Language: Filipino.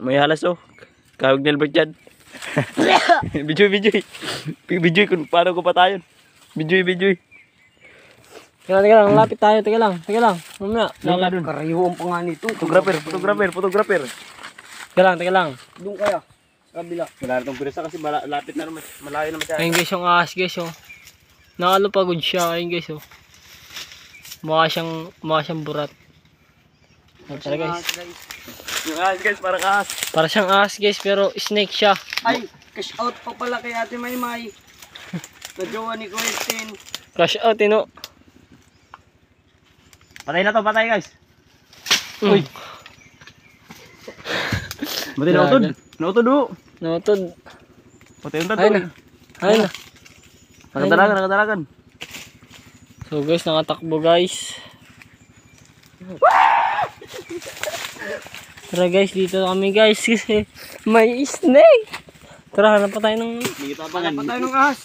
May halas oh. Kawag ni Albert dyan. Bijoy kung paano ko patayon. Bijoy. Teka lang, lapit tayo, teka lang. Mamaya. Kariwang pa nga nito. Photographer. Teka lang. Doon kaya. Sa kabila. Wala na itong pirasa kasi lapit na naman. Malayo na masyado. Ayun guys, yung ahas guys oh. Nakalupagod siya, ayun guys oh. Mukha siyang burat. Ano tara guys. Yung ahas guys, parang ahas. Para siyang ahas guys, pero snake siya. Ay, cash out pa pala kay Ate Maymay. Najowa ni Quentin. Crush out, tino. Patay na to, patay guys. Uy. Buti nautod oh. Nautod. Patay yung Ayun na. Nakadalagan. So guys, nakatakbo guys. Tara guys, dito kami guys kasi may snake. Tara, hanap pa tayo ng... Hindi kita abangan. Patay ng ahas.